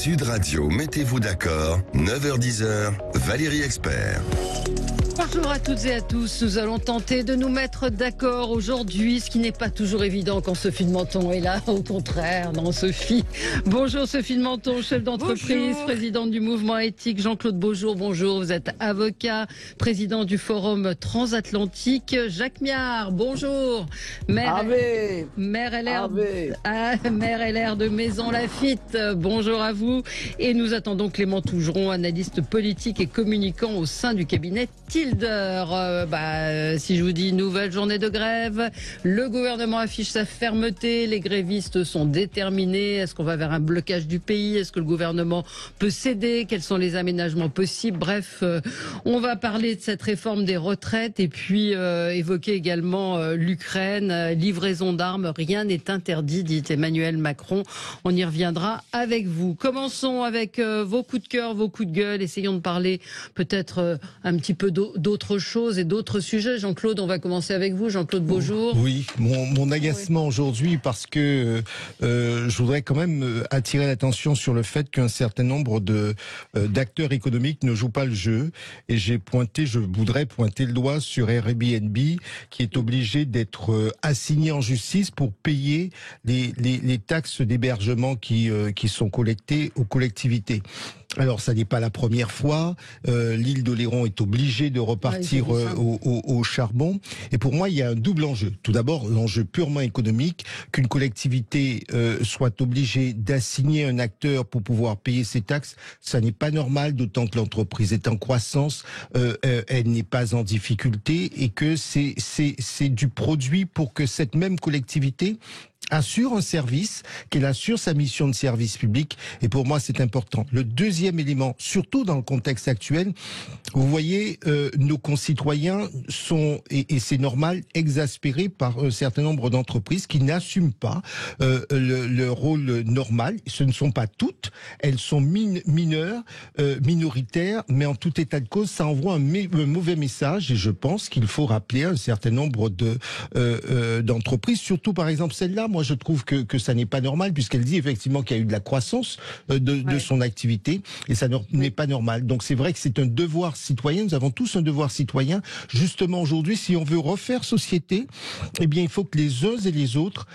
Sud Radio, mettez-vous d'accord, 9h-10h, Valérie Expert. Bonjour à toutes et à tous. Nous allons tenter de nous mettre d'accord aujourd'hui, ce qui n'est pas toujours évident quand Sophie de Menton est là. Au contraire, non, Sophie. Bonjour Sophie de Menton, chef d'entreprise, présidente du mouvement éthique. Jean-Claude Beaujour, bonjour. Vous êtes avocat, président du forum transatlantique. Jacques Miard, bonjour. Maire LR de Maison Lafitte, bonjour à vous. Et nous attendons Clément Tougeron, analyste politique et communicant au sein du cabinet Tilder. Si je vous dis nouvelle journée de grève, le gouvernement affiche sa fermeté, les grévistes sont déterminés. Est-ce qu'on va vers un blocage du pays? Est-ce que le gouvernement peut céder? Quels sont les aménagements possibles? Bref, on va parler de cette réforme des retraites et puis évoquer également l'Ukraine, livraison d'armes. Rien n'est interdit, dit Emmanuel Macron. On y reviendra avec vous. Commençons avec vos coups de cœur, vos coups de gueule. Essayons de parler peut-être un petit peu d'autres choses et d'autres sujets. Jean-Claude, on va commencer avec vous. Jean-Claude Beaujour. Oui, mon agacement aujourd'hui, parce que je voudrais quand même attirer l'attention sur le fait qu'un certain nombre d'acteurs économiques ne jouent pas le jeu. Et je voudrais pointer le doigt sur Airbnb, qui est obligé d'être assigné en justice pour payer les taxes d'hébergement qui sont collectées aux collectivités. Alors, ça n'est pas la première fois. L'île d'Oléron est obligée de repartir au charbon. Et pour moi, il y a un double enjeu. Tout d'abord, l'enjeu purement économique, qu'une collectivité soit obligée d'assigner un acteur pour pouvoir payer ses taxes, ça n'est pas normal, d'autant que l'entreprise est en croissance, elle n'est pas en difficulté, et que c'est du produit pour que cette même collectivité assure un service, qu'elle assure sa mission de service public. Et pour moi, c'est important. Le deuxième élément, surtout dans le contexte actuel, vous voyez, nos concitoyens sont, et c'est normal, exaspérés par un certain nombre d'entreprises qui n'assument pas le rôle normal. Ce ne sont pas toutes, elles sont mineures, minoritaires, mais en tout état de cause, ça envoie un mauvais message, et je pense qu'il faut rappeler un certain nombre d'entreprises, surtout par exemple celle-là. Moi, je trouve que ça n'est pas normal, puisqu'elle dit effectivement qu'il y a eu de la croissance de son activité, et ça n'est pas normal. Donc c'est vrai que c'est un devoir citoyen. Nous avons tous un devoir citoyen. Justement, aujourd'hui, si on veut refaire société, eh bien, il faut que les uns et les autres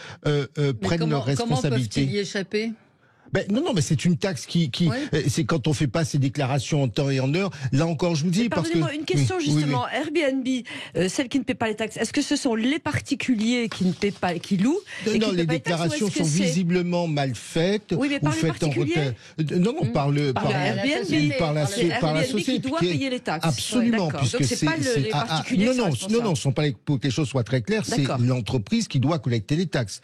prennent leurs responsabilités. Comment peuvent-ils y échapper ? Non, mais c'est une taxe c'est quand on fait pas ses déclarations en temps et en heure. Là encore, je vous dis, parce que... Pardonnez-moi, une question justement. Airbnb, celles qui ne paient pas les taxes, est-ce que ce sont les particuliers qui ne paient pas, qui louent Non, les déclarations sont visiblement mal faites. Oui, mais par les particuliers. Par Airbnb, par la société qui doit payer les taxes. Absolument, puisque donc c'est pas les particuliers. Non, sont pas pour que les choses soient très claires, c'est l'entreprise qui doit collecter les taxes.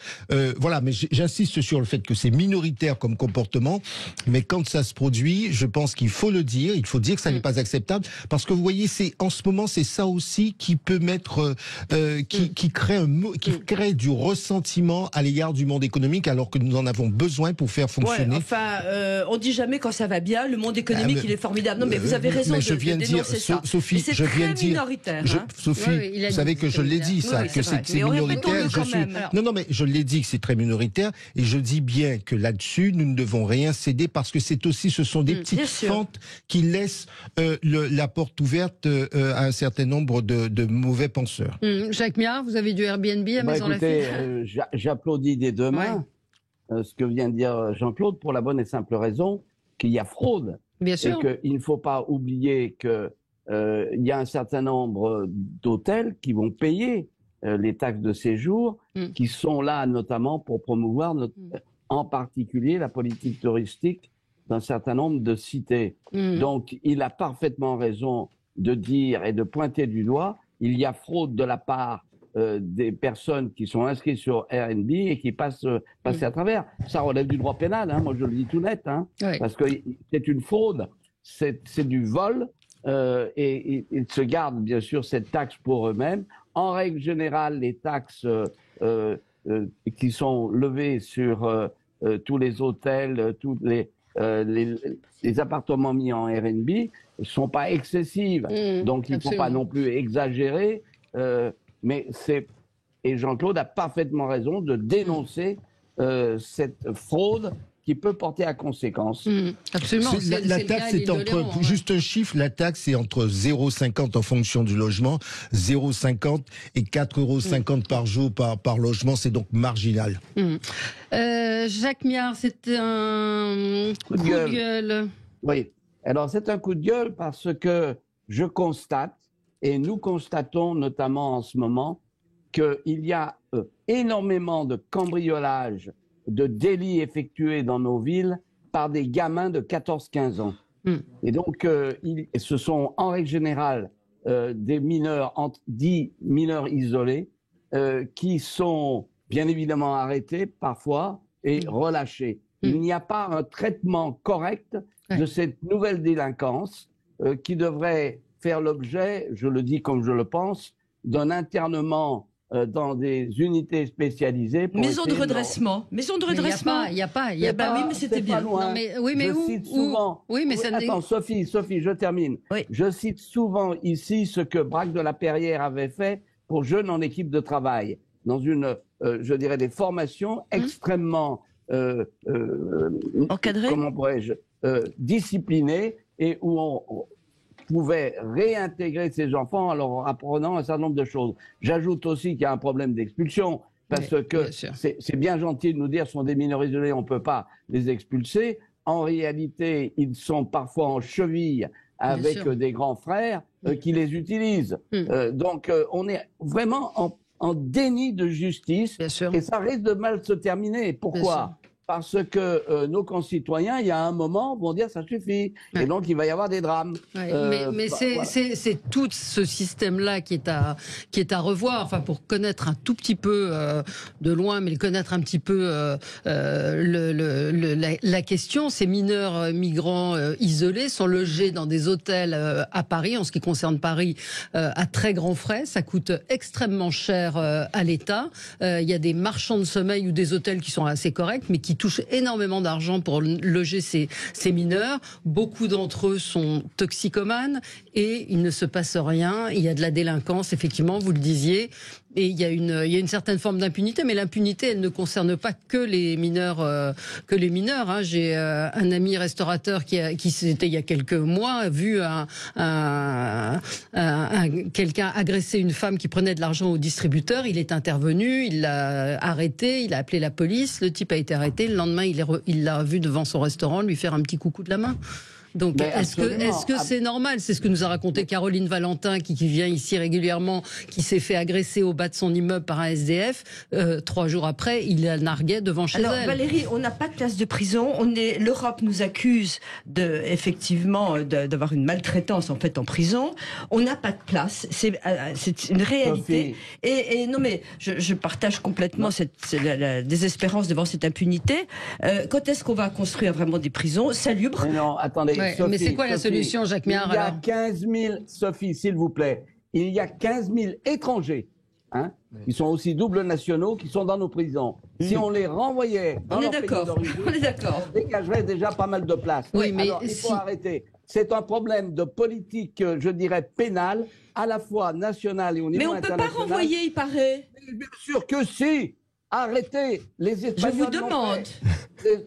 Voilà, mais j'insiste sur le fait que c'est minoritaire comme comportement, mais quand ça se produit, je pense qu'il faut le dire, il faut dire que ça n'est pas acceptable, parce que vous voyez, en ce moment, c'est ça aussi qui peut mettre, qui crée du ressentiment à l'égard du monde économique, alors que nous en avons besoin pour faire fonctionner. On dit jamais quand ça va bien, le monde économique il est formidable. Non, mais vous avez raison de dénoncer ça. Sophie, je viens de dire, Sophie, vous savez que je l'ai dit ça, que c'est minoritaire. Non, mais je l'ai dit que c'est très minoritaire, et je dis bien que là-dessus, nous ne devons rien céder, parce que ce sont des petites fentes qui laissent la porte ouverte à un certain nombre de mauvais penseurs. Jacques Miard, vous avez du Airbnb à Maison Lafitte. J'applaudis des deux mains ce que vient de dire Jean-Claude, pour la bonne et simple raison qu'il y a fraude. Bien sûr. Et qu'il ne faut pas oublier qu'il y a un certain nombre d'hôtels qui vont payer les taxes de séjour, qui sont là notamment pour promouvoir en particulier la politique touristique d'un certain nombre de cités. Donc, il a parfaitement raison de dire et de pointer du doigt, il y a fraude de la part des personnes qui sont inscrites sur Airbnb et qui passent à travers. Ça relève du droit pénal, moi je le dis tout net, parce que c'est une fraude, c'est du vol, et ils se gardent bien sûr cette taxe pour eux-mêmes. En règle générale, les taxes qui sont levées sur tous les hôtels, tous les appartements mis en Airbnb ne sont pas excessives. Donc il ne faut pas non plus exagérer. Et Jean-Claude a parfaitement raison de dénoncer cette fraude qui peut porter à conséquence. Absolument. La taxe est entre, juste un chiffre, la taxe est entre 0,50 en fonction du logement, 0,50 et 4,50 € par jour par logement, c'est donc marginal. Jacques Miard, c'est un coup de gueule. Oui, alors c'est un coup de gueule parce que je constate, et nous constatons notamment en ce moment, qu'il y a énormément de cambriolages, de délits effectués dans nos villes par des gamins de 14-15 ans. Et donc, ce sont en règle générale des mineurs, dits mineurs isolés, qui sont bien évidemment arrêtés parfois et relâchés. Il n'y a pas un traitement correct de cette nouvelle délinquance qui devrait faire l'objet, je le dis comme je le pense, d'un internement dans des unités spécialisées. Maison de redressement. Maison de redressement. Il n'y a pas. Oui, mais c'était bien. Non, mais, oui, mais Attends, Sophie, je termine. Oui. Je cite souvent ici ce que Braque de la Perrière avait fait pour jeunes en équipe de travail, dans je dirais, des formations extrêmement encadrées, comment pourrais-je, disciplinées, et où on pouvait réintégrer ces enfants en leur apprenant un certain nombre de choses. J'ajoute aussi qu'il y a un problème d'expulsion, parce que c'est bien gentil de nous dire ce sont des mineurs isolés, on ne peut pas les expulser. En réalité, ils sont parfois en cheville avec des grands frères qui les utilisent. Donc, on est vraiment en déni de justice, et ça risque de mal se terminer. Pourquoi ? Parce que nos concitoyens, il y a un moment, vont dire ça suffit. Et donc, il va y avoir des drames. Mais c'est tout ce système-là qui est à revoir. Enfin, pour connaître un tout petit peu de loin, mais le connaître un petit peu la question, ces mineurs migrants isolés sont logés dans des hôtels à Paris, en ce qui concerne Paris, à très grands frais. Ça coûte extrêmement cher à l'État. Il y a des marchands de sommeil ou des hôtels qui sont assez corrects, mais qui touchent énormément d'argent pour loger ces mineurs. Beaucoup d'entre eux sont toxicomanes et il ne se passe rien. Il y a de la délinquance, effectivement, vous le disiez. Et il y a une certaine forme d'impunité, mais l'impunité, elle ne concerne pas que les mineurs. Hein. J'ai un ami restaurateur qui c'était il y a quelques mois, vu quelqu'un agresser une femme qui prenait de l'argent au distributeur. Il est intervenu, il l'a arrêté, il a appelé la police. Le type a été arrêté. Le lendemain, il l'a vu devant son restaurant, lui faire un petit coucou de la main. Donc, est-ce que c'est normal? C'est ce que nous a raconté Caroline Valentin, qui vient ici régulièrement, qui s'est fait agresser au bas de son immeuble par un SDF. 3 jours après, il la narguait devant chez elle. Alors, Valérie, on n'a pas de place de prison. L'Europe nous accuse effectivement d'avoir une maltraitance en fait en prison. On n'a pas de place. C'est une réalité. Et non, mais je partage complètement la désespérance devant cette impunité. Quand est-ce qu'on va construire vraiment des prisons salubres? Mais non, attendez. Sophie, mais c'est quoi la solution, Jacques Miard? Il y a 15 000, Sophie, s'il vous plaît, il y a 15 000 étrangers, qui sont aussi doubles nationaux, qui sont dans nos prisons. Si on les renvoyait dans leur pays d'origine, on dégagerait déjà pas mal de place. Oui, mais alors, il faut arrêter. C'est un problème de politique, je dirais, pénale, à la fois nationale et au niveau international. Mais on ne peut pas renvoyer, il paraît. Bien sûr que si. Arrêtez. Les Espagnols je vous demande.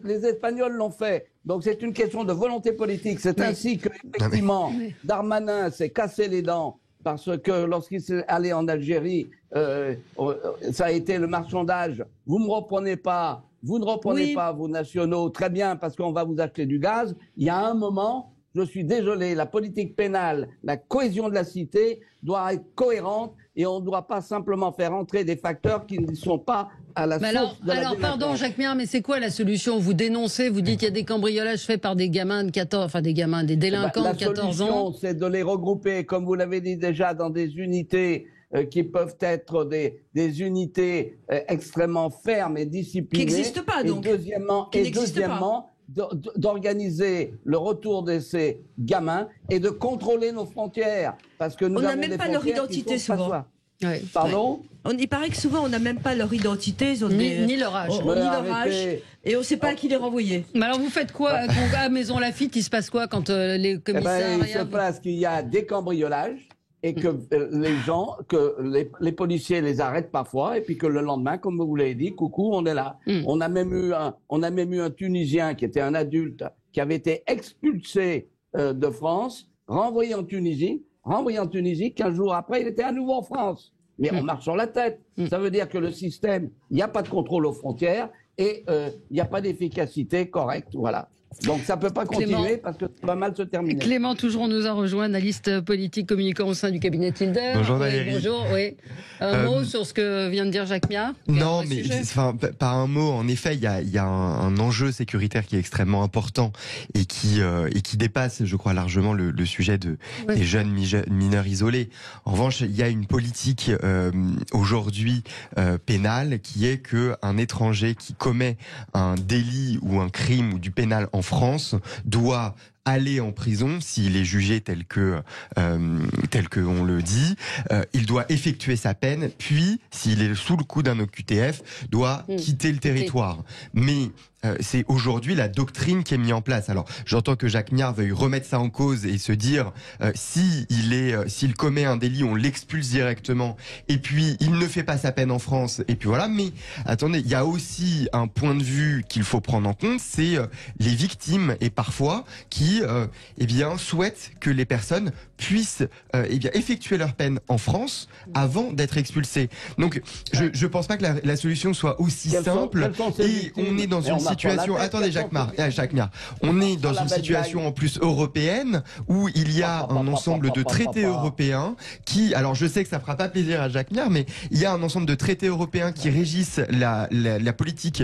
Les Espagnols l'ont fait. Donc c'est une question de volonté politique. C'est ainsi que, effectivement, Darmanin s'est cassé les dents parce que lorsqu'il s'est allé en Algérie, ça a été le marchandage. Vous ne me reprenez pas, vous ne reprenez pas vos nationaux, très bien, parce qu'on va vous acheter du gaz. Il y a un moment, je suis désolé, la politique pénale, la cohésion de la cité doit être cohérente et on ne doit pas simplement faire entrer des facteurs qui ne sont pas à la source de la délinquance. Pardon, Jacques Miard, mais c'est quoi la solution? Vous dénoncez, vous dites qu'il y a des cambriolages faits par des gamins de 14, enfin des délinquants de 14 ans. La solution, c'est de les regrouper, comme vous l'avez dit déjà, dans des unités qui peuvent être des unités extrêmement fermes et disciplinées. Qui n'existent pas, donc. Et deuxièmement, d'organiser le retour de ces gamins et de contrôler nos frontières. Parce que nous on n'a même pas leur identité souvent. Pardon ? Il paraît que souvent on n'a même pas leur identité, ils ont ni leur âge. Ni leur âge, et on ne sait pas à qui les renvoyer. Mais alors vous faites quoi à Maison Lafitte? Il se passe quoi quand les commissariats... il se passe qu'il y a des cambriolages, et que les policiers les arrêtent parfois, et puis que le lendemain, comme vous l'avez dit, coucou, on est là. On a même eu un Tunisien qui était un adulte, qui avait été expulsé de France, renvoyé en Tunisie. 15 jours après, il était à nouveau en France. Mais on marche sur la tête. Ça veut dire que le système, il n'y a pas de contrôle aux frontières et il n'y a pas d'efficacité correcte. Voilà. Donc ça ne peut pas continuer parce que ça va mal se terminer. Clément Tougeron nous a rejoint, analyste politique communicant au sein du cabinet Tilder. Bonjour Valérie. Bonjour, oui. Un mot sur ce que vient de dire Jacques Miat? Non, mais pas un mot. En effet, il y a un enjeu sécuritaire qui est extrêmement important et qui dépasse, je crois, largement le sujet des jeunes mineurs isolés. En revanche, il y a une politique aujourd'hui pénale qui est que un étranger qui commet un délit ou un crime ou du pénal en France doit aller en prison s'il est jugé tel que on le dit. Il doit effectuer sa peine, puis s'il est sous le coup d'un OQTF, doit quitter le territoire. Mais c'est aujourd'hui la doctrine qui est mise en place. Alors, j'entends que Jacques Miat veuille remettre ça en cause et se dire s'il commet un délit, on l'expulse directement. Et puis, il ne fait pas sa peine en France. Et puis voilà. Mais attendez, il y a aussi un point de vue qu'il faut prendre en compte, c'est les victimes et parfois qui souhaitent que les personnes puissent effectuer leur peine en France avant d'être expulsées. Donc, je pense pas que la solution soit aussi simple. Et on est dans une situation. Attendez, Jacques Miat. On est dans une situation en plus européenne où il y a un ensemble de traités européens qui. Alors, je sais que ça fera pas plaisir à Jacques Miat, mais il y a un ensemble de traités européens qui régissent la politique,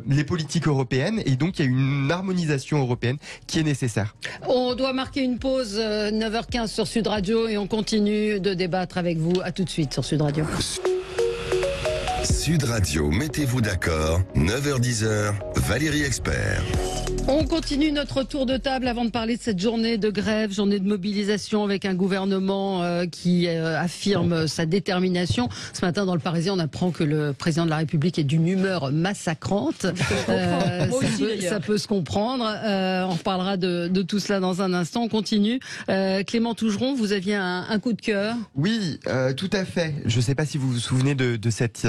les politiques européennes, et donc il y a une harmonisation européenne qui est nécessaire. On doit marquer une pause 9h15 sur Sud Radio et on continue de débattre avec vous. À tout de suite sur Sud Radio. Sud Radio, mettez-vous d'accord, 9h-10h, Valérie Expert. On continue notre tour de table avant de parler de cette journée de grève, journée de mobilisation avec un gouvernement qui affirme sa détermination. Ce matin, dans le Parisien, on apprend que le président de la République est d'une humeur massacrante. Ça peut se comprendre. On reparlera de tout cela dans un instant. On continue. Clément Tougeron, vous aviez un coup de cœur? Oui, tout à fait. Je ne sais pas si vous vous souvenez de cette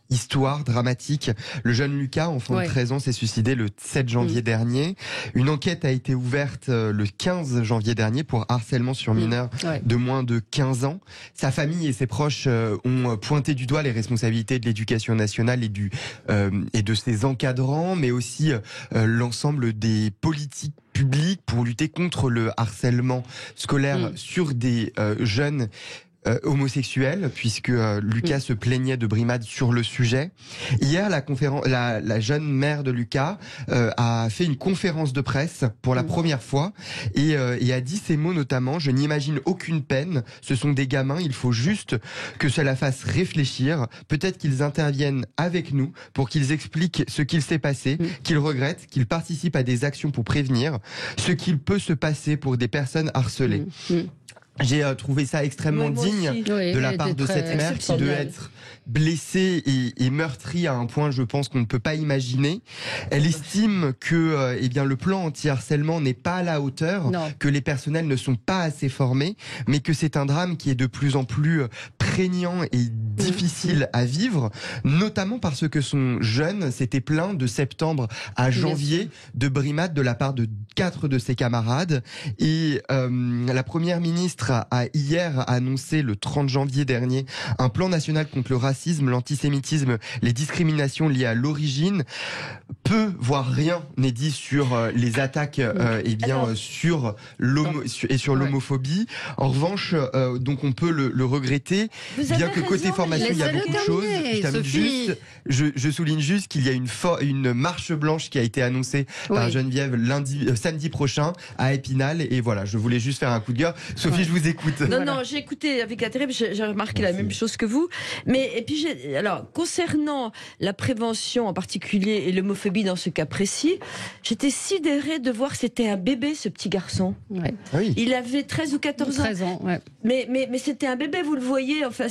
histoire dramatique. Le jeune Lucas, enfant de 13 ans, s'est suicidé le 7 janvier dernier. Une enquête a été ouverte le 15 janvier dernier pour harcèlement sur mineurs de moins de 15 ans. Sa famille et ses proches ont pointé du doigt les responsabilités de l'éducation nationale et de ses encadrants, mais aussi l'ensemble des politiques publiques pour lutter contre le harcèlement scolaire sur des jeunes homosexuel, puisque Lucas se plaignait de brimades sur le sujet. Hier, la jeune mère de Lucas a fait une conférence de presse pour la première fois et a dit ces mots notamment: je n'imagine aucune peine, ce sont des gamins, il faut juste que cela fasse réfléchir, peut-être qu'ils interviennent avec nous pour qu'ils expliquent ce qu'il s'est passé, qu'ils regrettent, qu'ils participent à des actions pour prévenir ce qu'il peut se passer pour des personnes harcelées. J'ai trouvé ça extrêmement digne de la part de cette mère qui devait être blessée et meurtrie à un point, je pense, qu'on ne peut pas imaginer. Elle estime que le plan anti-harcèlement n'est pas à la hauteur, que les personnels ne sont pas assez formés, mais que c'est un drame qui est de plus en plus prégnant et difficile à vivre, notamment parce que son jeune s'était plaint de septembre à janvier de brimades de la part de 4 de ses camarades. Et la première ministre a hier annoncé le 30 janvier dernier un plan national contre le racisme, l'antisémitisme, les discriminations liées à l'origine. Peu, voire rien n'est dit sur les attaques sur l'homophobie. En revanche, donc on peut le regretter, bien que côté formation il y a beaucoup de choses. Je souligne juste qu'il y a une marche blanche qui a été annoncée par Geneviève samedi prochain à Épinal, et voilà, je voulais juste faire un coup de gueule. Sophie, je vous écoute. Non, j'ai écouté avec intérêt, j'ai remarqué la même chose que vous. Mais puis alors, concernant la prévention en particulier et l'homophobie dans ce cas précis, j'étais sidérée de voir que c'était un bébé, ce petit garçon. Ouais. Ah oui. Il avait 13 ou 14 ans. 13 ans, ouais. Mais c'était un bébé, vous le voyez. Enfin,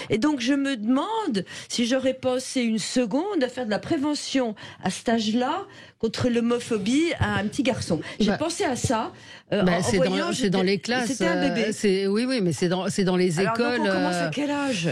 et donc, je me demande si j'aurais pensé une seconde à faire de la prévention à cet âge-là contre l'homophobie à un petit garçon. J'ai pensé à ça. C'est dans les classes. C'était un bébé. Oui, mais c'est dans les Alors, écoles. donc on commence à quel âge?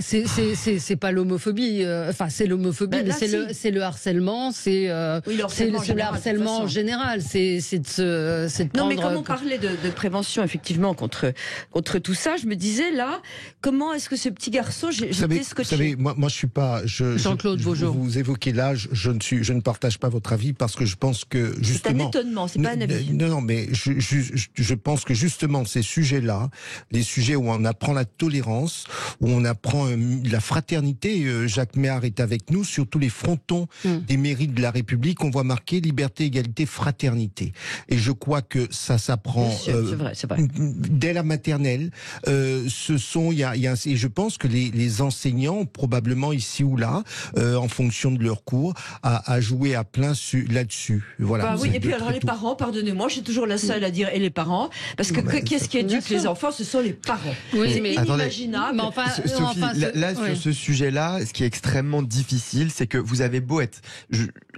C'est pas l'homophobie. Enfin, c'est l'homophobie, mais c'est le harcèlement. C'est le harcèlement en général. C'est de prendre. Non, mais comme on parlait de prévention, effectivement, contre tout ça, je me disais là, comment est-ce que ce petit garçon, vous savez, moi, je suis pas. Jean-Claude Beaujour. Vous évoquez l'âge. Je ne partage pas votre avis parce que je pense que justement. C'est un étonnement, c'est pas un avis. Non, mais je pense que justement ces sujets-là, les sujets où on apprend la tolérance, où on apprend la fraternité. Jacques Méhard est avec nous sur tous les frontons des mairies de la République. On voit marquer liberté, égalité, fraternité. Et je crois que ça s'apprend c'est vrai. dès la maternelle. Et je pense que les enseignants, probablement ici ou là, en fonction de leur cours, à jouer à plein là-dessus. Voilà. Oui, et puis alors les parents, pardonnez-moi, je suis toujours la seule à dire et les parents, parce que qu'est-ce qui éduque les enfants, ce sont les parents. Oui, c'est mais inimaginable. Sur ce sujet-là, ce qui est extrêmement difficile, c'est que vous avez beau être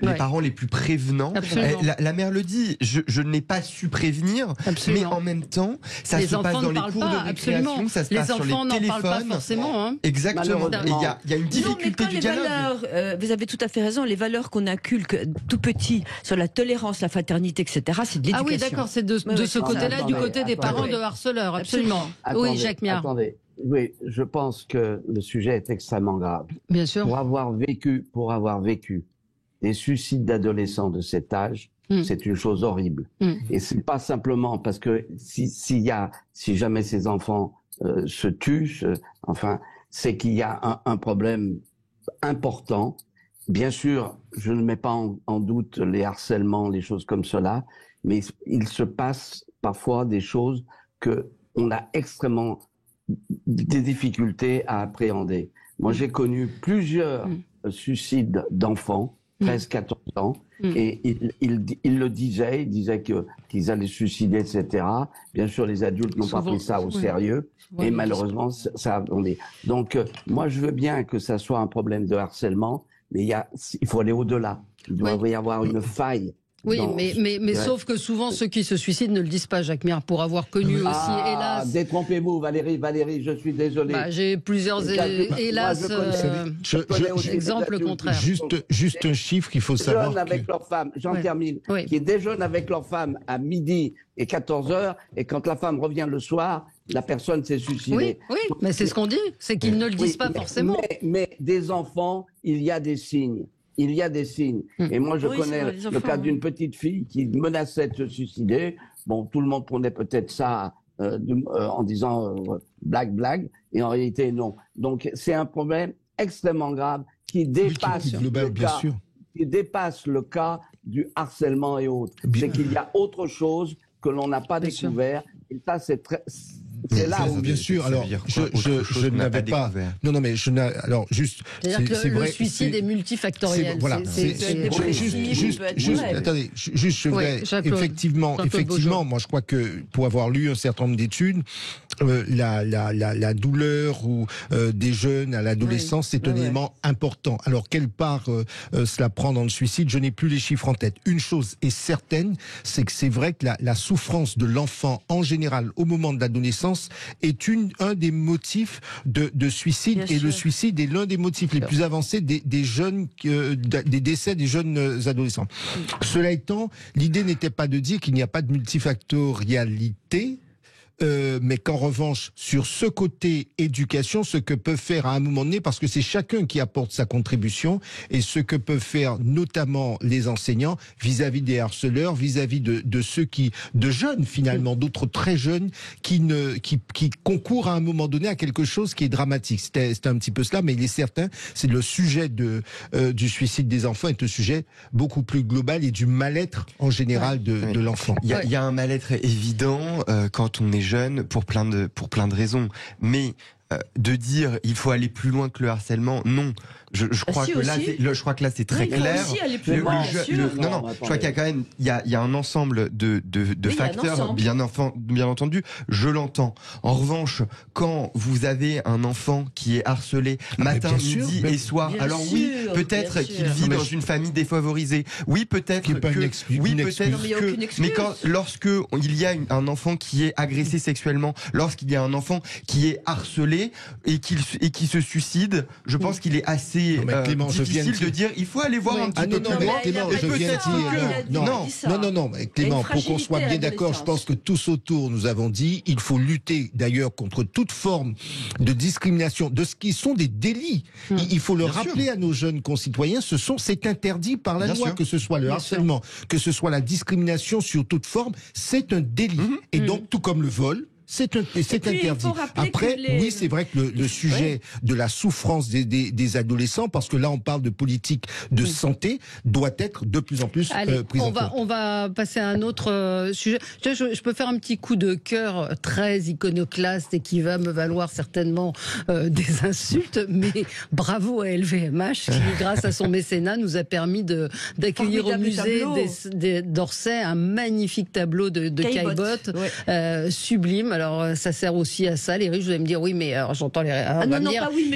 les parents les plus prévenants. La mère le dit, je n'ai pas su prévenir, mais en même temps, ça se passe dans les cours de récréation, ça se passe sur les téléphones. Les enfants n'en parlent pas forcément. Exactement. Il y a une difficulté du dialogue. Vous avez tout à fait raison, les valeurs qu'on inculque tout petit sur la tolérance, la fraternité, etc., c'est de l'éducation. Ah oui, d'accord, c'est de ce côté-là, du côté des parents de harceleurs, absolument. Oui, Jacques Méhard. Attendez, oui, je pense que le sujet est extrêmement grave. Bien sûr. Pour avoir vécu des suicides d'adolescents de cet âge, c'est une chose horrible. Et c'est pas simplement parce que si jamais ces enfants se tuent, c'est qu'il y a un problème important. Bien sûr, je ne mets pas en doute les harcèlements, les choses comme cela, mais il se passe parfois des choses que on a extrêmement des difficultés à appréhender. Moi, j'ai connu plusieurs suicides d'enfants, 13-14 ans, et ils le disaient, ils disaient qu'ils allaient se suicider, etc. Bien sûr, les adultes n'ont pas pris ça au sérieux, et malheureusement, ça on est. Donc, moi, je veux bien que ça soit un problème de harcèlement, mais il faut aller au-delà. Il doit y avoir une faille. Oui, mais sauf que souvent, ceux qui se suicident ne le disent pas, Jacques Méhard, pour avoir connu aussi, hélas... Détrompez-vous, Valérie, je suis désolé. J'ai plusieurs, hélas, exemples contraires. Juste un chiffre qu'il faut savoir. Jeunes avec leur femme, j'en termine, qui déjeunent avec leur femme à midi et 14h, et quand la femme revient le soir, la personne s'est suicidée. Oui, mais c'est ce qu'on dit, c'est qu'ils ne le disent pas forcément. Mais des enfants, il y a des signes. Il y a des signes. Et moi, je connais le cas d'une petite fille qui menaçait de se suicider. Bon, tout le monde prenait peut-être ça en disant blague, et en réalité, non. Donc, c'est un problème extrêmement grave qui dépasse qui dépasse le cas du harcèlement et autres. C'est qu'il y a autre chose que l'on n'a pas découvert. Et ça, c'est là où... Bien sûr, alors, je n'avais pas... Non, mais je n'ai... Alors, juste... C'est-à-dire que le suicide est multifactoriel. Voilà. Attendez, je voudrais... Effectivement, moi, je crois que, pour avoir lu un certain nombre d'études, la douleur des jeunes à l'adolescence, c'est un élément important. Alors, quelle part cela prend dans le suicide, je n'ai plus les chiffres en tête. Une chose est certaine, c'est que c'est vrai que la souffrance de l'enfant, en général, au moment de l'adolescence, est un des motifs de suicide. Bien et sûr. Le suicide est l'un des motifs les plus avancés des décès des jeunes adolescents. Cela étant, l'idée n'était pas de dire qu'il n'y a pas de multifactorialité, mais qu'en revanche, sur ce côté éducation, ce que peuvent faire à un moment donné, parce que c'est chacun qui apporte sa contribution, et ce que peuvent faire notamment les enseignants vis-à-vis des harceleurs, vis-à-vis de ceux de jeunes finalement, d'autres très jeunes, qui concourent à un moment donné à quelque chose qui est dramatique. C'était un petit peu cela, mais il est certain, c'est le sujet du suicide des enfants est un sujet beaucoup plus global et du mal-être en général de l'enfant. Il y a un mal-être évident quand on est jeune pour plein de raisons, mais de dire il faut aller plus loin que le harcèlement, non. Je crois que là c'est très clair. Je crois qu'il y a quand même il y a un ensemble de facteurs, bien entendu, je l'entends. En revanche, quand vous avez un enfant qui est harcelé matin, midi et soir, alors oui, peut-être qu'il vit dans une famille défavorisée. Oui, peut-être mais lorsque il y a un enfant qui est agressé sexuellement, lorsqu'il y a un enfant qui est harcelé et qui se suicide, je pense qu'il est assez Clément, difficile de dire il faut aller voir un petit peu plus loin. Clément, je viens de dire non, Clément, pour qu'on soit bien d'accord, je pense que tous autour nous avons dit il faut lutter d'ailleurs contre toute forme de discrimination, de ce qui sont des délits. Il faut le rappeler à nos jeunes concitoyens, c'est interdit par la loi, que ce soit le harcèlement, que ce soit la discrimination sur toute forme, c'est un délit. Et donc tout comme le vol, c'est interdit. Après, oui, c'est vrai que le sujet de la souffrance des adolescents, parce que là on parle de politique de santé, doit être de plus en plus pris en compte. On va passer à un autre sujet. Je peux faire un petit coup de cœur très iconoclaste et qui va me valoir certainement des insultes, mais bravo à LVMH qui, grâce à son mécénat, nous a permis d'accueillir au musée d'Orsay un magnifique tableau de Caillebotte, sublime. Alors ça sert aussi à ça. Les riches, vous allez me dire oui, mais alors j'entends les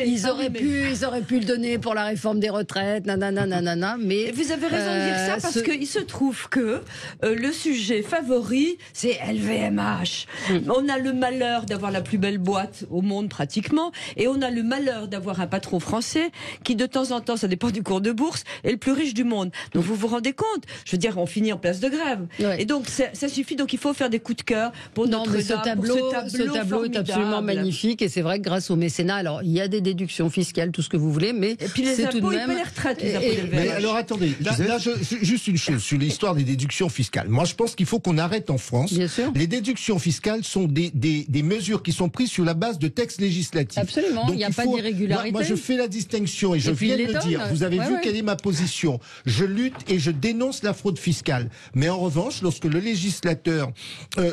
ils auraient pu le donner pour la réforme des retraites, nanana. Mais vous avez raison de dire ça parce qu'il se trouve que le sujet favori, c'est LVMH. On a le malheur d'avoir la plus belle boîte au monde pratiquement, et on a le malheur d'avoir un patron français qui de temps en temps, ça dépend du cours de bourse, est le plus riche du monde. Donc vous vous rendez compte ? Je veux dire, on finit en place de grève. Et donc ça suffit. Donc il faut faire des coups de cœur pour ce tableau est absolument magnifique, et c'est vrai que grâce au mécénat, alors il y a des déductions fiscales, tout ce que vous voulez, mais et puis les impôts, les retraites, les impôts d'LVMH. Mais alors attendez, là juste une chose sur l'histoire des déductions fiscales. Moi, je pense qu'il faut qu'on arrête en France. Bien sûr. Les déductions fiscales sont des mesures qui sont prises sur la base de textes législatifs. Absolument. Donc, il n'y a pas d'irrégularité. Moi, je fais la distinction et je viens de le dire. Vous avez vu quelle est ma position. Je lutte et je dénonce la fraude fiscale. Mais en revanche, lorsque le législateur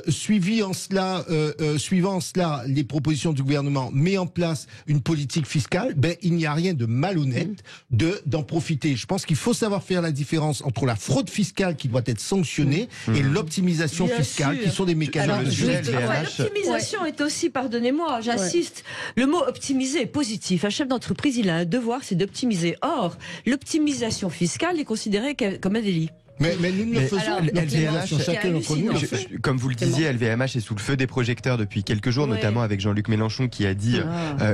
suivant en cela les propositions du gouvernement, met en place une politique fiscale, il n'y a rien de malhonnête d'en profiter. Je pense qu'il faut savoir faire la différence entre la fraude fiscale qui doit être sanctionnée et l'optimisation fiscale, qui sont des mécanismes. L'optimisation est aussi, pardonnez-moi, j'insiste, le mot optimiser est positif. Un chef d'entreprise, il a un devoir, c'est d'optimiser. Or, l'optimisation fiscale est considérée comme un délit. Mais nous ne le faisons. LVMH, chacun d'entre nous. Comme vous le disiez, LVMH est sous le feu des projecteurs depuis quelques jours, notamment avec Jean-Luc Mélenchon qui a dit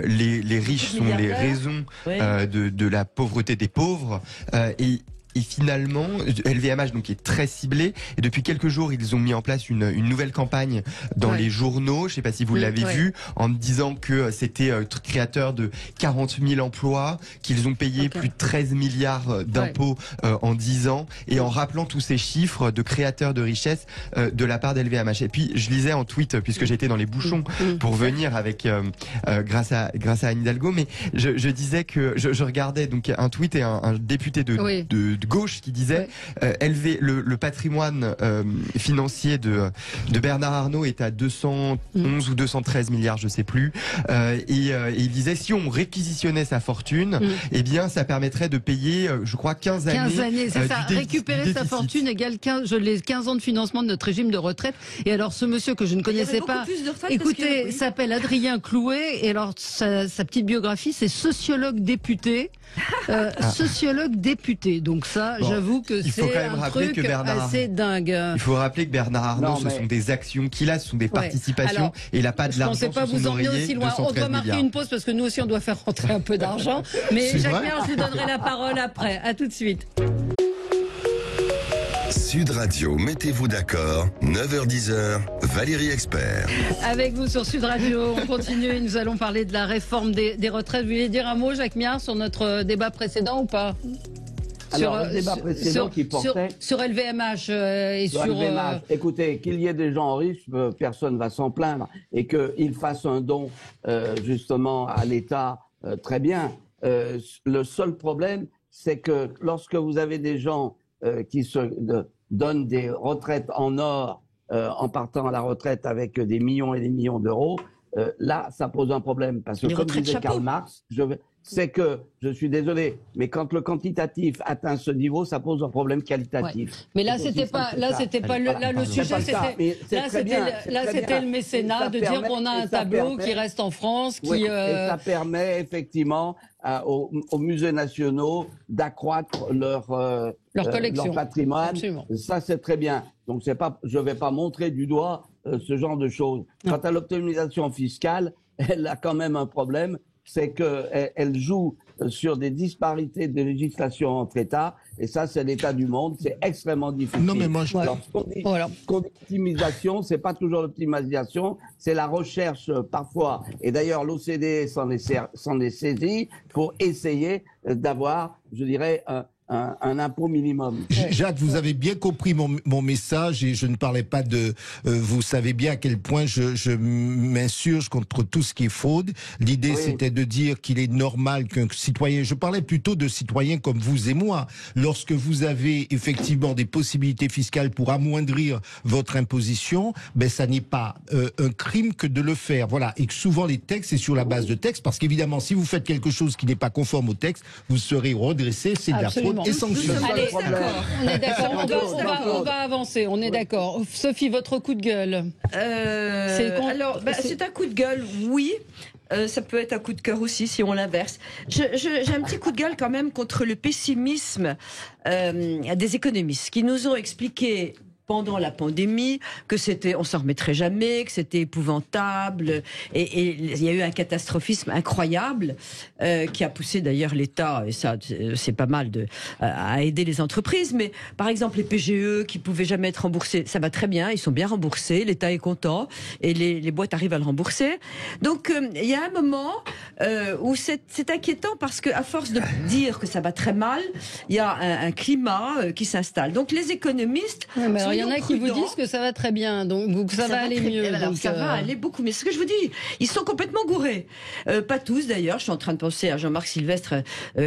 les riches sont les raisons de la pauvreté des pauvres. Et finalement, LVMH donc est très ciblé. Et depuis quelques jours, ils ont mis en place une nouvelle campagne dans les journaux. Je ne sais pas si vous l'avez vu, en disant que c'était créateur de 40 000 emplois, qu'ils ont payé plus de 13 milliards d'impôts en 10 ans, et en rappelant tous ces chiffres de créateurs de richesse de la part d'LVMH. Et puis je lisais en tweet, puisque j'étais dans les bouchons pour venir avec grâce à Anne Hidalgo, mais je disais que je regardais donc un tweet et un député de gauche qui disait le patrimoine financier de Bernard Arnault est à 211 ou 213 milliards, je sais plus, et il disait si on réquisitionnait sa fortune, eh bien ça permettrait de payer, je crois, 15 années. C'est ça, récupérer sa fortune égale 15 ans de financement de notre régime de retraite. Et alors ce monsieur que je ne connaissais pas, écoutez, s'appelle Adrien Clouet, et alors sa petite biographie, c'est sociologue député. Sociologue député, donc ça, j'avoue que c'est un truc assez dingue. Il faut rappeler que Bernard Arnault, ce sont des actions qu'il a, ce sont des participations, et il n'a pas de l'argent. Je ne pensais pas vous emmener aussi loin. On doit marquer une pause parce que nous aussi on doit faire rentrer un peu d'argent. Mais Jacques Mér, je vous donnerai la parole après. À tout de suite. Sud Radio, mettez-vous d'accord, 9h-10h, Valérie Expert. Avec vous sur Sud Radio, on continue, nous allons parler de la réforme des retraites. Vous voulez dire un mot, Jacques Mér, sur notre débat précédent ou pas ? Alors, le débat précédent qui portait sur LVMH et sur LVMH. Écoutez, qu'il y ait des gens riches, personne ne va s'en plaindre, et qu'ils fassent un don justement à l'État, très bien. Le seul problème, c'est que lorsque vous avez des gens qui se donnent des retraites en or en partant à la retraite avec des millions et des millions d'euros, là, ça pose un problème. Parce que, comme disait Karl Marx, c'est que, je suis désolé, mais quand le quantitatif atteint ce niveau, ça pose un problème qualitatif. Ouais. Mais là, c'était pas le sujet, c'était le mécénat, de dire qu'on a un tableau qui reste en France, et ça permet effectivement aux musées nationaux d'accroître leur patrimoine. Absolument. Ça, c'est très bien. Donc, je vais pas montrer du doigt ce genre de choses. Quant à l'optimisation fiscale, elle a quand même un problème, c'est qu'elle joue sur des disparités de législation entre États, et ça, c'est l'état du monde, c'est extrêmement difficile. Non, mais moi, l'optimisation, c'est pas toujours l'optimisation, c'est la recherche parfois, et d'ailleurs l'OCDE s'en est saisi pour essayer d'avoir, je dirais, un impôt minimum. Jacques, vous avez bien compris mon message, et je ne parlais pas de... vous savez bien à quel point je m'insurge contre tout ce qui est fraude. L'idée, c'était de dire qu'il est normal qu'un citoyen... Je parlais plutôt de citoyens comme vous et moi. Lorsque vous avez effectivement des possibilités fiscales pour amoindrir votre imposition, ben ça n'est pas un crime que de le faire. Voilà. Et que souvent les textes, c'est sur la base de textes, parce qu'évidemment, si vous faites quelque chose qui n'est pas conforme au texte, vous serez redressé, c'est de la fraude. Allez, on est d'accord, on va avancer, on est d'accord. Sophie, votre coup de gueule. C'est un coup de gueule, oui. Ça peut être un coup de cœur aussi si on l'inverse. J'ai un petit coup de gueule quand même contre le pessimisme des économistes qui nous ont expliqué pendant la pandémie que on s'en remettrait jamais, que c'était épouvantable, et il y a eu un catastrophisme incroyable qui a poussé d'ailleurs l'État, et ça c'est pas mal à aider les entreprises, mais par exemple les PGE qui pouvaient jamais être remboursés, ça va très bien, ils sont bien remboursés, l'État est content et les boîtes arrivent à le rembourser. Donc il y a un moment où c'est inquiétant parce que à force de dire que ça va très mal, il y a un climat qui s'installe. Donc les économistes il y en a qui vous disent que ça va très bien, donc ça va aller mieux. Alors, ça va aller beaucoup mieux. C'est ce que je vous dis. Ils sont complètement gourés. Pas tous d'ailleurs. Je suis en train de penser à Jean-Marc Sylvestre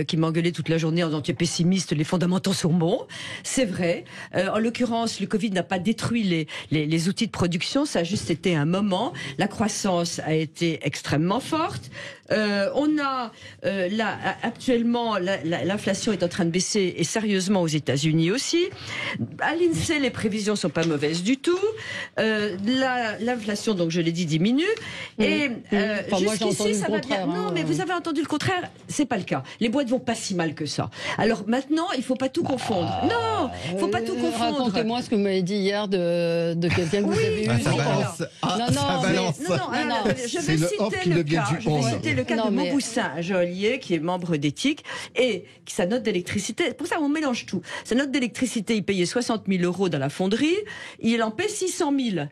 qui m'engueulait toute la journée en disant tu es pessimiste, les fondamentaux sont bons. C'est vrai. En l'occurrence, le Covid n'a pas détruit les outils de production. Ça a juste été un moment. La croissance a été extrêmement forte. On a là actuellement l'inflation est en train de baisser, et sérieusement aux États-Unis aussi. À l'INSEE, les prévisions sont pas mauvaises du tout. L'inflation, donc je l'ai dit, diminue. Et jusqu'ici, ça va bien. Non, mais vous avez entendu le contraire. C'est pas le cas. Les boîtes vont pas si mal que ça. Alors maintenant, il faut pas tout confondre. Non, il faut pas tout confondre. Racontez-moi ce que vous m'avez dit hier de quelqu'un que vous avez eu. Ça balance. Ça balance. Je vais citer le cas de Mauboussin, un joaillier qui est membre d'Éthique, et sa note d'électricité, pour ça on mélange tout. Sa note d'électricité, il payait 60 000 € dans la fonderie, il en paie 600 000.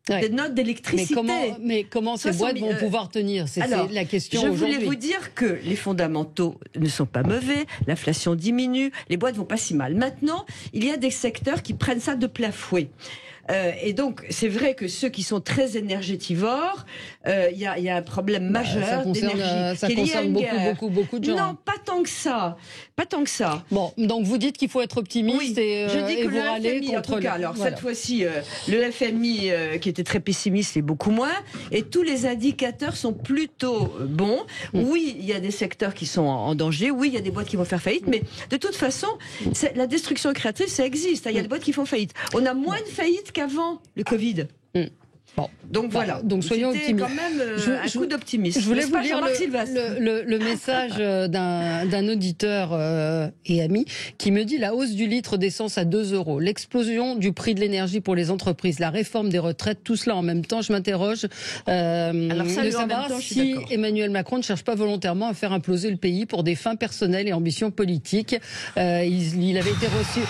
Des notes d'électricité. Mais comment ces boîtes vont pouvoir tenir? C'est la question aujourd'hui. Je voulais vous dire que les fondamentaux ne sont pas mauvais, l'inflation diminue, les boîtes vont pas si mal. Maintenant, il y a des secteurs qui prennent ça de plein fouet. Et donc, c'est vrai que ceux qui sont très énergétivores, il y a un problème majeur d'énergie. Ça concerne beaucoup de gens. Non, pas tant que ça. Pas tant que ça. Bon, donc vous dites qu'il faut être optimiste, et je dis que vous râlez FMI, contre... en tout cas, alors cette fois-ci, le FMI qui était très pessimiste est beaucoup moins, et tous les indicateurs sont plutôt bons. Oui, il y a des secteurs qui sont en danger, oui, il y a des boîtes qui vont faire faillite, mais de toute façon, la destruction créatrice, ça existe. Il y a des boîtes qui font faillite. On a moins de faillites qu'avant le Covid. Bon. Donc voilà. Donc soyons optimistes. Quand même un coup d'optimisme. Je voulais vous lire le message d'un auditeur et ami qui me dit: la hausse du litre d'essence à 2 €, l'explosion du prix de l'énergie pour les entreprises, la réforme des retraites, tout cela en même temps. Je m'interroge de savoir si Emmanuel Macron ne cherche pas volontairement à faire imploser le pays pour des fins personnelles et ambitions politiques. Il avait été reçu.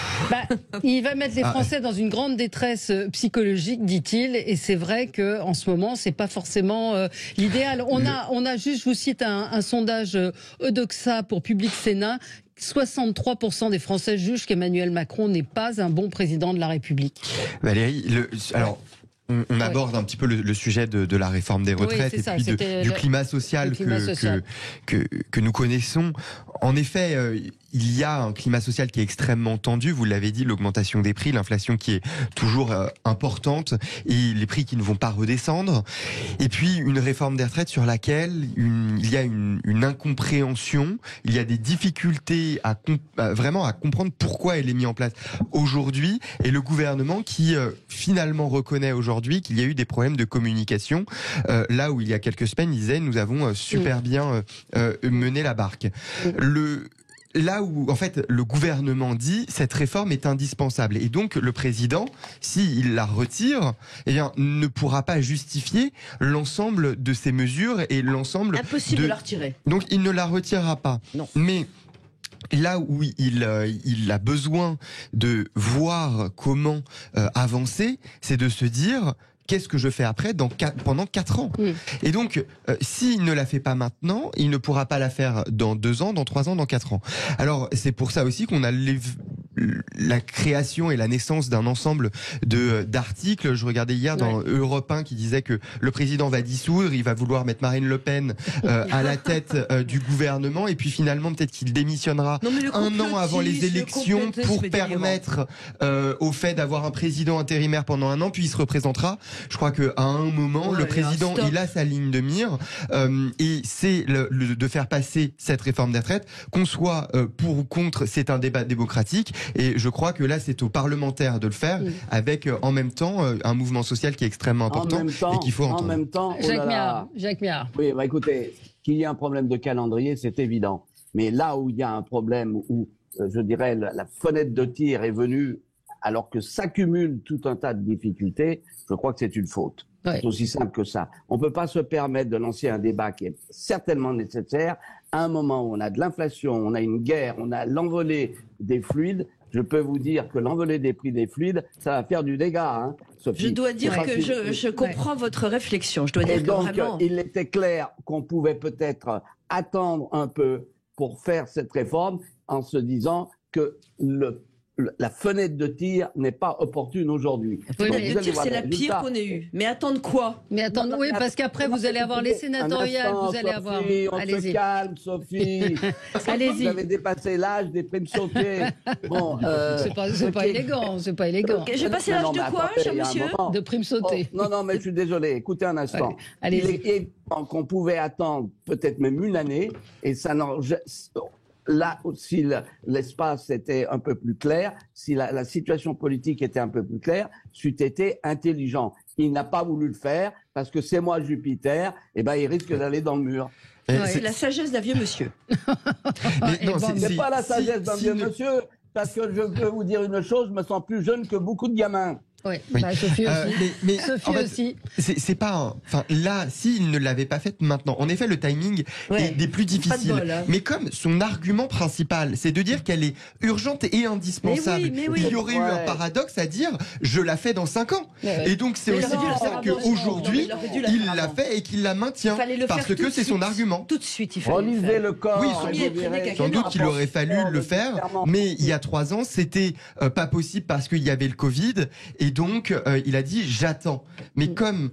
Il va mettre les Français dans une grande détresse psychologique, dit-il, et c'est vrai que en ce moment c'est pas forcément l'idéal. On a juste, je vous cite un sondage Eudoxa pour Public Sénat. 63% des Français jugent qu'Emmanuel Macron n'est pas un bon président de la République. Valérie, on aborde un petit peu le sujet de la réforme des retraites, et puis du climat social que nous connaissons. En effet, il y a un climat social qui est extrêmement tendu. Vous l'avez dit, l'augmentation des prix, l'inflation qui est toujours importante et les prix qui ne vont pas redescendre. Et puis une réforme des retraites sur laquelle il y a une incompréhension, il y a des difficultés vraiment à comprendre pourquoi elle est mise en place aujourd'hui, et le gouvernement qui finalement reconnaît aujourd'hui qu'il y a eu des problèmes de communication, là où il y a quelques semaines il disait nous avons super bien mené la barque. Là où, en fait, le gouvernement dit cette réforme est indispensable. Et donc, le président, s'il la retire, eh bien, ne pourra pas justifier l'ensemble de ces mesures et l'ensemble Impossible de la retirer. Donc, il ne la retirera pas. Non. Mais là où il a besoin de voir comment avancer, c'est de se dire... Qu'est-ce que je fais après pendant 4 ans? Et donc, s'il ne la fait pas maintenant, il ne pourra pas la faire dans 2 ans, dans 3 ans, dans 4 ans. Alors, c'est pour ça aussi qu'on a la création et la naissance d'un ensemble d'articles. Je regardais hier dans Europe 1 qui disait que le président va dissoudre, il va vouloir mettre Marine Le Pen à la tête du gouvernement, et puis finalement peut-être qu'il démissionnera un an avant les élections pour permettre au fait d'avoir un président intérimaire pendant 1 an, puis il se représentera. Je crois qu'à un moment, le président, il a sa ligne de mire, et c'est de faire passer cette réforme des retraites. Qu'on soit pour ou contre, c'est un débat démocratique, et je crois que là, c'est aux parlementaires de le faire, avec en même temps un mouvement social qui est extrêmement important et qu'il faut entendre. En même temps, Jacques Méhard. Oui, bah écoutez, qu'il y ait un problème de calendrier, c'est évident. Mais là où il y a un problème, où je dirais la fenêtre de tir est venue alors que s'accumule tout un tas de difficultés, je crois que c'est une faute. Ouais. C'est aussi simple que ça. On ne peut pas se permettre de lancer un débat qui est certainement nécessaire à un moment où on a de l'inflation, on a une guerre, on a l'envolée des fluides. Je peux vous dire que l'envolée des prix des fluides, ça va faire du dégât, hein, Sophie. Je dois dire que je comprends votre réflexion. Je dois dire et donc, vraiment... il était clair qu'on pouvait peut-être attendre un peu pour faire cette réforme en se disant que la fenêtre de tir n'est pas opportune aujourd'hui. La fenêtre de tir, c'est la pire qu'on ait eue. Mais attendre quoi? Mais attendre, oui, parce qu'après, vous allez avoir les sénatoriales, vous allez avoir... Allez-y. On se calme, Sophie. Allez-y. Vous avez dépassé l'âge des primes sautées. Bon, c'est pas élégant, c'est pas élégant. Okay, j'ai passé l'âge de quoi, cher monsieur? De primes sautées. Oh, non, mais je suis désolé. Écoutez un instant. Ouais. Allez-y. Il est évident qu'on pouvait attendre peut-être même 1 année, et ça n'en... Là, si l'espace était un peu plus clair, si la situation politique était un peu plus claire, c'eût été intelligent. Il n'a pas voulu le faire parce que c'est moi Jupiter, et ben il risque d'aller dans le mur. C'est la sagesse d'un vieux monsieur. C'est pas la sagesse d'un vieux monsieur, parce que je peux vous dire une chose, je me sens plus jeune que beaucoup de gamins. Oui. Bah, Sophie aussi. Mais Sophie en fait, aussi. C'est pas. Enfin, là, s'il ne l'avait pas fait maintenant, en effet, le timing est des plus difficiles. Bol, hein. Mais comme son argument principal, c'est de dire qu'elle est urgente et indispensable, il y aurait eu un paradoxe à dire je la fais dans 5 ans. Et donc, c'est aussi pour ça qu'aujourd'hui, il l'a fait et qu'il la maintient. Parce que c'est son argument. Tout de suite, il fallait. Relisez le corps. Oui, sans doute qu'il aurait fallu le faire. Mais il y a 3 ans, c'était pas possible parce qu'il y avait le Covid. Et donc, il a dit j'attends. Mais comme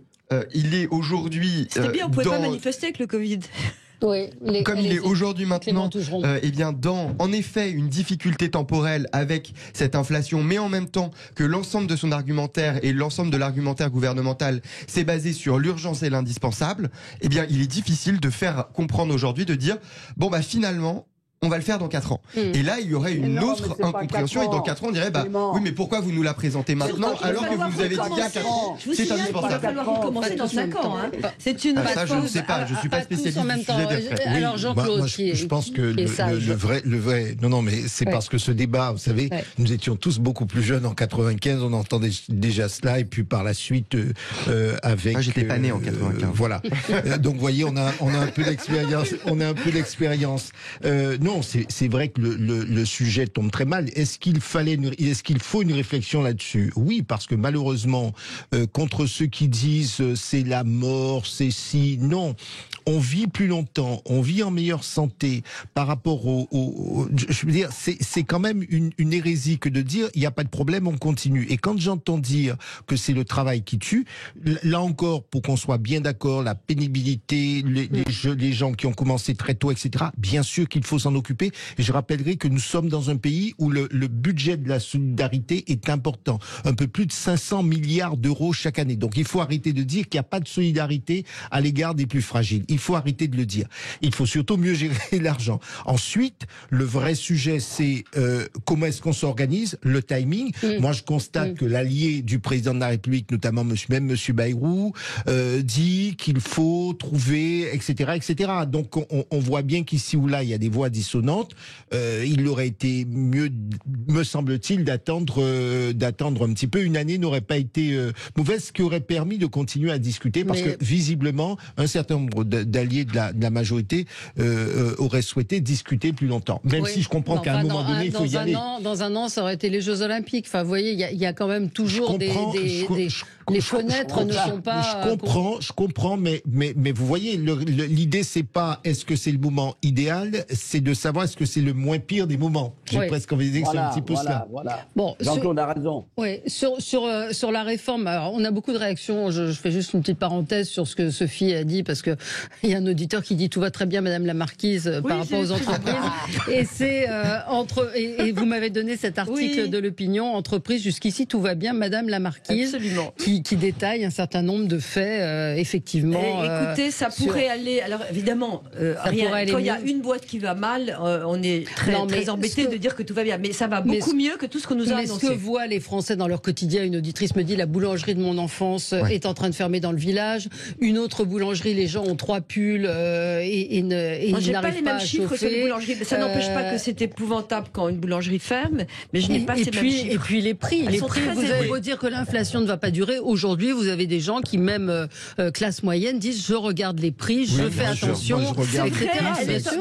il est aujourd'hui. C'était bien, on pouvait pas manifester avec le Covid. Oui, comme il est aujourd'hui maintenant, eh bien, en effet, une difficulté temporelle avec cette inflation, mais en même temps que l'ensemble de son argumentaire et l'ensemble de l'argumentaire gouvernemental s'est basé sur l'urgence et l'indispensable, eh bien, il est difficile de faire comprendre aujourd'hui, de dire, bon, bah, finalement, on va le faire dans 4 ans. Et là, il y aurait une autre incompréhension. Et dans 4 ans, on dirait, bah, oui, mais pourquoi vous nous la présentez maintenant alors que vous nous avez dit qu'il y a 4 ans? C'est indispensable. Il va falloir recommencer dans 5 ans. Hein. C'est une ça, je ne sais pas. Je ne suis pas spécialiste du sujet des retraites. Alors, Jean-Claude, je pense que le vrai, non, mais c'est parce que ce débat, vous savez, nous étions tous beaucoup plus jeunes en 95, on entendait déjà cela, et puis par la suite, avec. Moi, j'étais pas né en 95. Voilà. Donc, vous voyez, on a un peu d'expérience. Non, c'est vrai que le sujet tombe très mal. Est-ce qu'il faut une réflexion là-dessus? Oui, parce que malheureusement, contre ceux qui disent c'est la mort, c'est si, non. On vit plus longtemps, on vit en meilleure santé par rapport je veux dire, c'est quand même une hérésie que de dire il n'y a pas de problème, on continue. Et quand j'entends dire que c'est le travail qui tue, là encore, pour qu'on soit bien d'accord, la pénibilité, les gens qui ont commencé très tôt, etc., bien sûr qu'il faut s'en occuper. Et je rappellerai que nous sommes dans un pays où le budget de la solidarité est important. Un peu plus de 500 milliards d'euros chaque année. Donc il faut arrêter de dire qu'il n'y a pas de solidarité à l'égard des plus fragiles. Il faut arrêter de le dire. Il faut surtout mieux gérer l'argent. Ensuite, le vrai sujet, c'est comment est-ce qu'on s'organise, le timing. Moi, je constate que l'allié du président de la République, notamment M. Bayrou, dit qu'il faut trouver, etc., etc. Donc, on voit bien qu'ici ou là, il y a des voix dissonantes. Il aurait été mieux, me semble-t-il, d'attendre un petit peu. Une année n'aurait pas été mauvaise, ce qui aurait permis de continuer à discuter, parce que visiblement, un certain nombre d'alliés de la majorité auraient souhaité discuter plus longtemps. Même si je comprends qu'à un moment donné, il faut y aller. Dans un an, ça aurait été les Jeux Olympiques. Enfin, vous voyez, il y a quand même toujours les fenêtres ne sont pas. Je comprends, mais vous voyez, l'idée c'est pas est-ce que c'est le moment idéal, c'est de savoir est-ce que c'est le moins pire des moments. J'ai presque envie de dire que c'est un petit peu cela. Bon, Jean-Claude a raison. Oui, sur la réforme, alors on a beaucoup de réactions. Je fais juste une petite parenthèse sur ce que Sophie a dit, parce que il y a un auditeur qui dit tout va très bien, Madame la Marquise, par rapport aux entreprises. Et c'est et vous m'avez donné cet article de l'Opinion, entreprise jusqu'ici tout va bien, Madame la Marquise, qui détaille un certain nombre de faits, effectivement. Écoutez, ça pourrait aller. Alors évidemment, quand il y a une boîte qui va mal, on est très embêté de dire que tout va bien, mais ça va beaucoup mieux que tout ce qu'on nous a annoncé. Ce que voient les Français dans leur quotidien, une auditrice me dit la boulangerie de mon enfance est en train de fermer dans le village. Une autre boulangerie, les gens ont 3 pulls et ils n'arrivent pas à chauffer. J'ai pas les mêmes chiffres sur les boulangeries, mais ça n'empêche pas que c'est épouvantable quand une boulangerie ferme, mais je n'ai pas ces mêmes chiffres. Et puis les prix, vous avez beau dire que l'inflation ne va pas durer. Aujourd'hui, vous avez des gens qui, même classe moyenne, disent je regarde les prix, je fais attention, etc.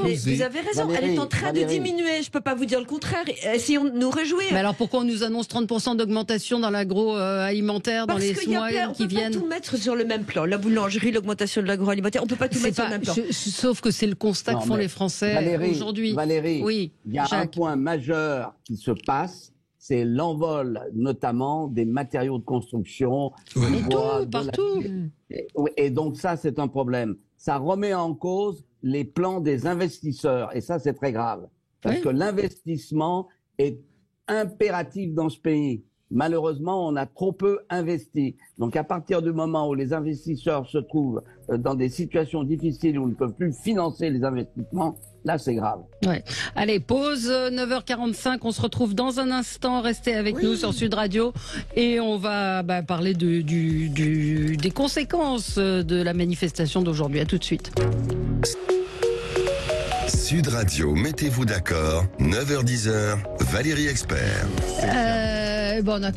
Vous avez raison, elle est en train de diminuer. Je peux pas vous dire le contraire. Essayons de nous réjouir. Mais alors pourquoi on nous annonce 30% d'augmentation dans l'agroalimentaire dans les mois qui viennent? On peut pas tout mettre sur le même plan. La boulangerie, l'augmentation de l'agroalimentaire, on peut pas tout mettre sur le même plan. Sauf que c'est le constat que font les Français aujourd'hui. Valérie, il y a un point majeur qui se passe, c'est l'envol notamment des matériaux de construction. Partout. Et donc ça, c'est un problème. Ça remet en cause les plans des investisseurs. Et ça, c'est très grave. Parce que l'investissement est impératif dans ce pays. Malheureusement, on a trop peu investi. Donc, à partir du moment où les investisseurs se trouvent dans des situations difficiles où ils ne peuvent plus financer les investissements, là, c'est grave. Ouais. Allez, pause, 9h45. On se retrouve dans un instant. Restez avec nous sur Sud Radio. Et on va parler des conséquences de la manifestation d'aujourd'hui. À tout de suite. Sud Radio, mettez-vous d'accord. 9h10, Valérie Expert. On a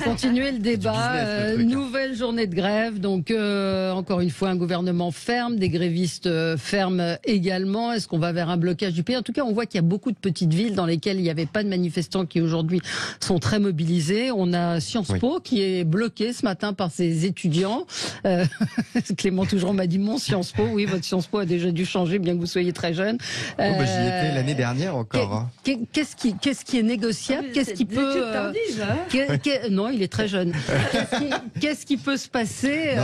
continué le débat. Nouvelle journée de grève. Donc, encore une fois, un gouvernement ferme, des grévistes fermes également. Est-ce qu'on va vers un blocage du pays? En tout cas, on voit qu'il y a beaucoup de petites villes dans lesquelles il n'y avait pas de manifestants qui aujourd'hui sont très mobilisés. On a Sciences Po qui est bloqué ce matin par ses étudiants. Clément Tougeron m'a dit mon Sciences Po. Oui, votre Sciences Po a déjà dû changer, bien que vous soyez très jeune. J'y étais l'année dernière encore. Qu'est-ce qui est négociable? Qu'est-ce qui peut... Non, il est très jeune. Qu'est-ce qui peut se passer?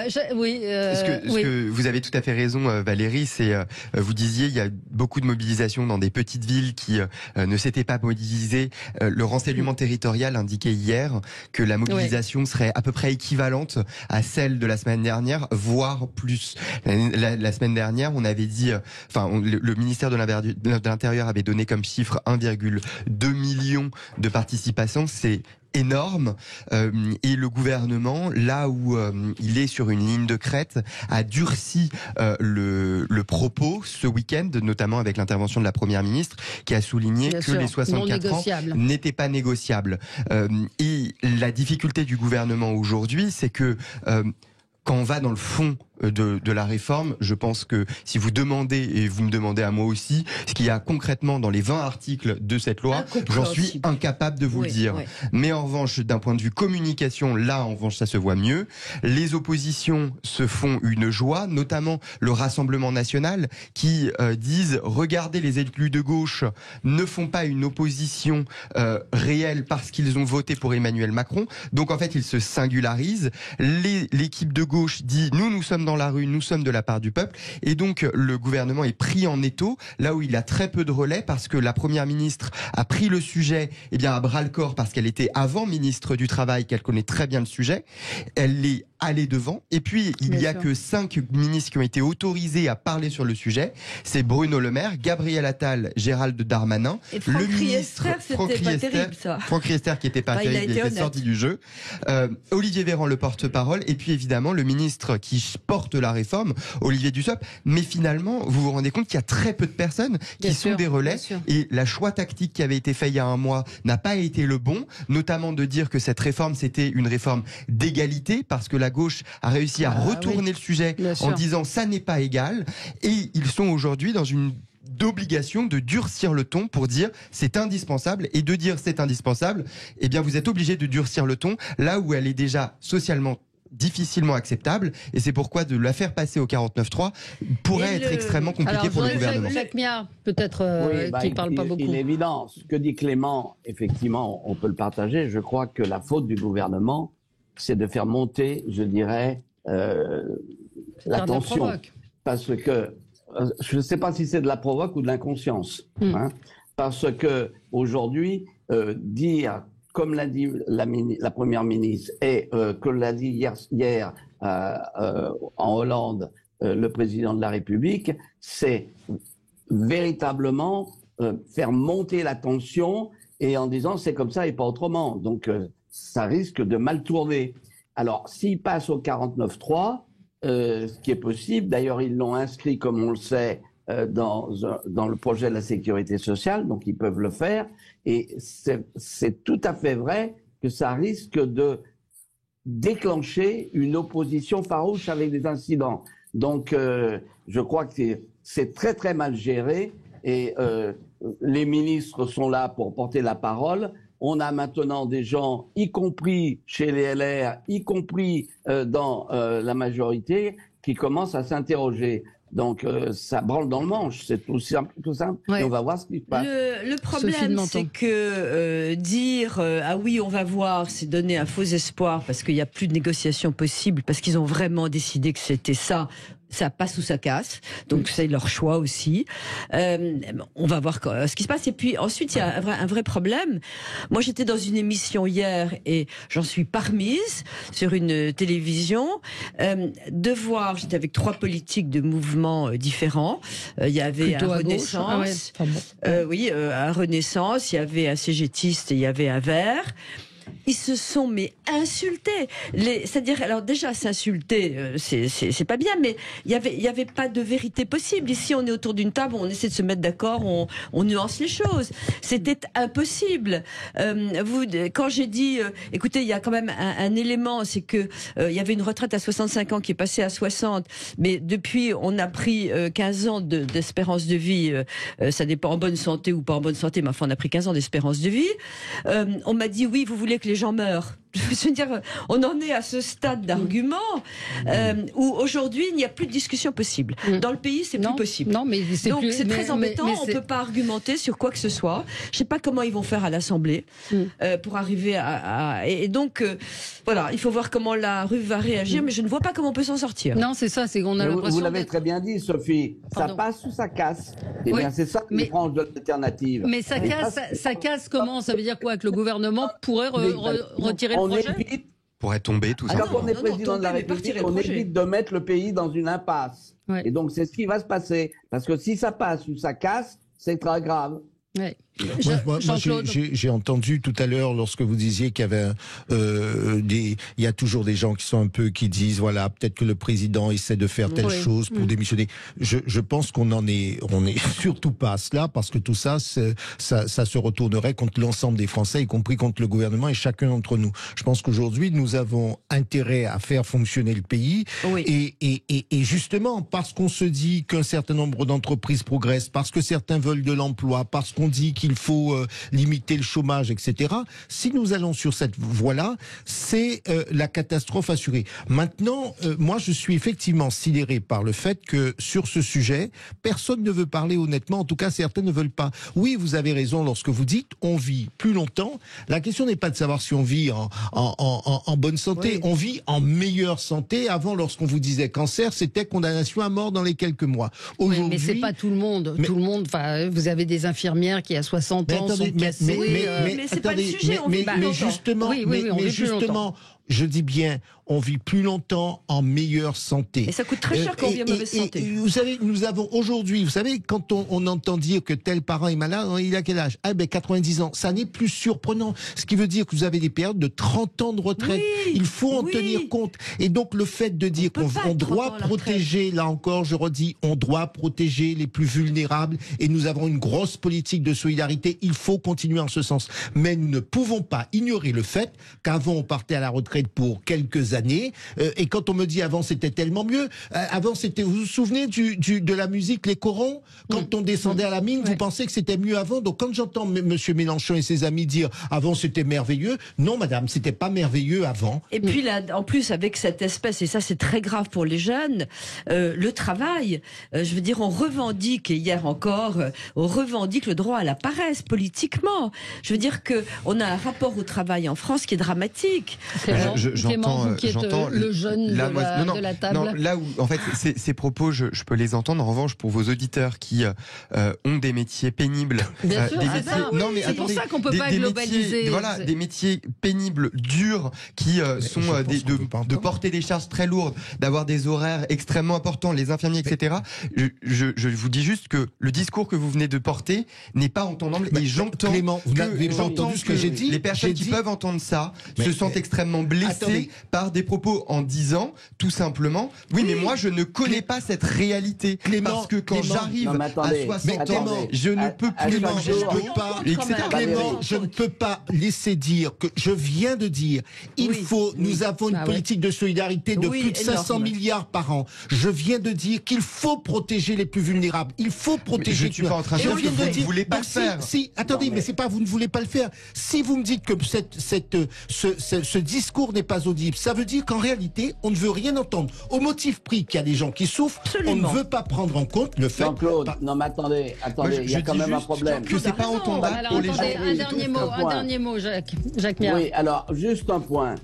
Ce que vous avez tout à fait raison, Valérie. C'est vous disiez il y a beaucoup de mobilisation dans des petites villes qui ne s'étaient pas mobilisées. Le renseignement territorial indiquait hier que la mobilisation serait à peu près équivalente à celle de la semaine dernière, voire plus. La semaine dernière, on avait dit, le ministère de l'Intérieur avait donné comme chiffre 1,2 million de participants. C'est énorme, et le gouvernement, là où il est sur une ligne de crête, a durci le propos ce week-end, notamment avec l'intervention de la Première ministre, qui a souligné que les 64 ans n'étaient pas négociables. Et la difficulté du gouvernement aujourd'hui, c'est que quand on va dans le fond de la réforme, je pense que si vous demandez, et vous me demandez à moi aussi, ce qu'il y a concrètement dans les 20 articles de cette loi, j'en suis incapable de vous le dire. Mais en revanche, d'un point de vue communication, là, en revanche, ça se voit mieux. Les oppositions se font une joie, notamment le Rassemblement national, qui disent, regardez, les élus de gauche ne font pas une opposition réelle parce qu'ils ont voté pour Emmanuel Macron. Donc, en fait, ils se singularisent. L'équipe de gauche dit, nous sommes dans la rue, nous sommes de la part du peuple. Et donc, le gouvernement est pris en étau, là où il a très peu de relais, parce que la première ministre a pris le sujet à bras-le-corps, parce qu'elle était avant ministre du Travail, qu'elle connaît très bien le sujet. Elle est allée devant. Et puis, il n'y a que 5 ministres qui ont été autorisés à parler sur le sujet. C'est Bruno Le Maire, Gabriel Attal, Gérald Darmanin, le ministre Franck Riester, qui était pas terrible, il était sorti du jeu. Olivier Véran, le porte-parole, et puis évidemment le ministre qui porte la réforme, Olivier Dussopt. Mais finalement, vous vous rendez compte qu'il y a très peu de personnes qui sont des relais, et la choix tactique qui avait été fait il y a un mois n'a pas été le bon, notamment de dire que cette réforme c'était une réforme d'égalité, parce que la gauche a réussi à retourner le sujet en disant ça n'est pas égal, et ils sont aujourd'hui dans une d'obligation de durcir le ton pour dire c'est indispensable, et de dire c'est indispensable, eh bien vous êtes obligé de durcir le ton là où elle est déjà socialement difficilement acceptable, et c'est pourquoi de la faire passer au 49.3 pourrait être extrêmement compliqué pour le gouvernement. Jacques Miard, peut-être, qui ne parle pas beaucoup. Il est évident, ce que dit Clément, effectivement, on peut le partager. Je crois que la faute du gouvernement, c'est de faire monter, je dirais, la tension. Parce que, je ne sais pas si c'est de la provoque ou de l'inconscience. Hein, parce que aujourd'hui, dire, comme l'a dit la première ministre, et que l'a dit hier en Hollande le président de la République, c'est véritablement faire monter la tension, et en disant c'est comme ça et pas autrement. Donc ça risque de mal tourner. Alors s'il passe au 49.3, ce qui est possible, d'ailleurs ils l'ont inscrit, comme on le sait, dans le projet de la sécurité sociale, donc ils peuvent le faire, et c'est tout à fait vrai que ça risque de déclencher une opposition farouche avec des incidents. Donc je crois que c'est très très mal géré, et les ministres sont là pour porter la parole. On a maintenant des gens, y compris chez les LR, y compris dans la majorité, qui commencent à s'interroger. Donc ça branle dans le manche, c'est tout simple, et on va voir ce qui se passe. Le problème, c'est que dire ah oui, on va voir, c'est donner un faux espoir, parce qu'il n'y a plus de négociation possible, parce qu'ils ont vraiment décidé que c'était ça. Ça passe ou ça casse, donc c'est leur choix aussi. On va voir ce qui se passe. Et puis ensuite, il y a un vrai problème. Moi, j'étais dans une émission hier, et j'en suis pas remise, sur une télévision, de voir, j'étais avec 3 politiques de mouvements différents. Il y avait un Renaissance, un Renaissance, il y avait un CGTiste et il y avait un Vert. Ils se sont insultés. C'est-à-dire, alors déjà s'insulter, c'est pas bien, mais il y avait pas de vérité possible. Ici, on est autour d'une table, on essaie de se mettre d'accord, on nuance les choses. C'était impossible. Quand j'ai dit, écoutez, il y a quand même un élément, c'est que il y avait une retraite à 65 ans qui est passée à 60, mais depuis, on a pris 15 ans d'espérance de vie. Ça dépend en bonne santé ou pas en bonne santé, mais enfin, on a pris 15 ans d'espérance de vie. On m'a dit, oui, vous voulez que les gens meurent. Je veux dire, on en est à ce stade d'argument où aujourd'hui il n'y a plus de discussion possible. Dans le pays, c'est plus possible. Non, mais donc c'est très embêtant. On ne peut pas argumenter sur quoi que ce soit. Je ne sais pas comment ils vont faire à l'Assemblée pour arriver et donc voilà, il faut voir comment la rue va réagir, mais je ne vois pas comment on peut s'en sortir. Non, c'est ça, c'est qu'on a l'impression. Vous l'avez très bien dit, Sophie. Ça passe ou ça casse. Eh bien, c'est ça qui change de l'alternative. Mais ça casse comment? Ça veut dire quoi? Que le gouvernement pourrait retirer le projet? Pourrait tomber, tout ça. Quand on est président de la République, on évite de mettre le pays dans une impasse. Et donc, c'est ce qui va se passer. Parce que si ça passe ou ça casse, c'est très grave. Ouais. Moi, j'ai entendu tout à l'heure, lorsque vous disiez qu'il y avait il y a toujours des gens qui sont un peu, qui disent voilà, peut-être que le président essaie de faire telle chose pour démissionner. Je pense on est surtout pas à cela, parce que tout ça, ça se retournerait contre l'ensemble des Français, y compris contre le gouvernement et chacun d'entre nous. Je pense qu'aujourd'hui, nous avons intérêt à faire fonctionner le pays, et justement parce qu'on se dit qu'un certain nombre d'entreprises progressent, parce que certains veulent de l'emploi, parce qu'on dit qu'il qu'il faut limiter le chômage, etc. Si nous allons sur cette voie-là, c'est la catastrophe assurée. Maintenant, moi, je suis effectivement sidéré par le fait que sur ce sujet, personne ne veut parler honnêtement. En tout cas, certains ne veulent pas. Oui, vous avez raison lorsque vous dites on vit plus longtemps. La question n'est pas de savoir si on vit en bonne santé. Oui. On vit en meilleure santé. Avant, lorsqu'on vous disait cancer, c'était condamnation à mort dans les quelques mois. Oui, mais c'est pas tout le monde. Tout le monde. Enfin, vous avez des infirmières qui à 60 ans sont cassées. Mais c'est pas le sujet. Mais justement, mais justement. Je dis bien, on vit plus longtemps en meilleure santé. Et ça coûte très cher quand on vit en mauvaise santé. Vous savez, nous avons aujourd'hui, vous savez, quand on entend dire que tel parent est malade, il a quel âge? Ah ben 90 ans. Ça n'est plus surprenant. Ce qui veut dire que vous avez des périodes de 30 ans de retraite. Oui, il faut en tenir compte. Et donc le fait de dire qu'on doit protéger, là encore, je redis, on doit protéger les plus vulnérables et nous avons une grosse politique de solidarité. Il faut continuer en ce sens. Mais nous ne pouvons pas ignorer le fait qu'avant on partait à la retraite pour quelques années, et quand on me dit avant c'était tellement mieux, avant c'était, vous vous souvenez de la musique Les Corons, quand on descendait à la mine, vous pensez que c'était mieux avant? Donc quand j'entends Monsieur Mélenchon et ses amis dire avant c'était merveilleux, non madame, c'était pas merveilleux avant. Et puis là, en plus avec cette espèce, et ça c'est très grave pour les jeunes, le travail, je veux dire on revendique, et hier encore, on revendique le droit à la paresse politiquement. Je veux dire que on a un rapport au travail en France qui est dramatique. J'entends le jeune de la table. Non, là où, en fait, ces propos, je peux les entendre. En revanche, pour vos auditeurs qui ont des métiers pénibles, bien sûr, c'est pour ça qu'on peut pas globaliser. Voilà, des métiers pénibles, durs, qui sont de porter des charges très lourdes, d'avoir des horaires extrêmement importants, les infirmiers, etc. Je vous dis juste que le discours que vous venez de porter n'est pas entendable. Et j'entends Clément, vous n'avez pas entendu ce que j'ai dit. Les personnes qui peuvent entendre ça se sentent extrêmement blessés par des propos en disant tout simplement oui mais moi je ne connais pas cette réalité, parce que quand j'arrive à 60 ans je ne peux plus manger, je ne peux pas laisser dire que je viens de dire nous avons une politique de solidarité de plus de 500 milliards par an. Je viens de dire qu'il faut protéger les plus vulnérables, il faut protéger. Je ne suis pas en train de dire que vous ne voulez pas le faire. Attendez, mais c'est pas vous ne voulez pas le faire. Si vous me dites que ce discours n'est pas audible, ça veut dire qu'en réalité, on ne veut rien entendre. Au motif pris qu'il y a des gens qui souffrent, on ne veut pas prendre en compte le fait... Jean-Claude, non mais attendez, il y a quand même un problème. Que c'est pas entendable pour les gens. Un dernier mot, Jacques Miard. Oui, alors, juste un point.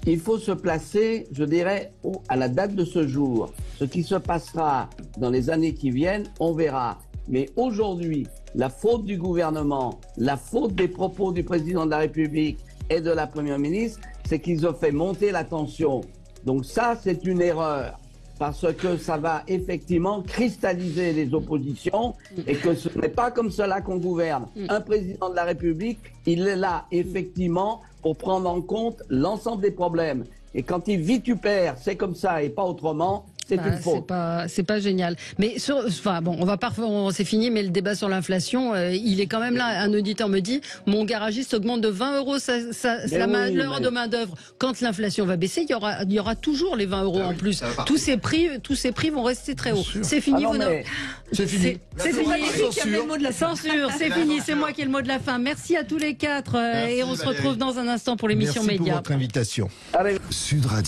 Il faut se placer, je dirais, à la date de ce jour. Ce qui se passera dans les années qui viennent, on verra. Mais aujourd'hui, la faute du gouvernement, la faute des propos du président de la République et de la Première ministre, c'est qu'ils ont fait monter la tension. Donc ça, c'est une erreur, parce que ça va effectivement cristalliser les oppositions et que ce n'est pas comme cela qu'on gouverne. Un président de la République, il est là effectivement pour prendre en compte l'ensemble des problèmes. Et quand il vitupère, c'est comme ça et pas autrement. C'est une faute. C'est pas génial. Mais on va pas, c'est fini. Mais le débat sur l'inflation, il est quand même là. Un auditeur me dit, mon garagiste augmente de 20 euros l'heure de main d'œuvre. Quand l'inflation va baisser, il y aura toujours les 20 euros en plus. Tous ces prix vont rester très hauts. C'est fini. C'est fini. C'est fini. Censure. C'est fini. C'est moi qui ai le mot de la fin. Merci à tous les quatre. Et on se retrouve dans un instant pour l'émission Média. Merci pour votre invitation. Sud Radio.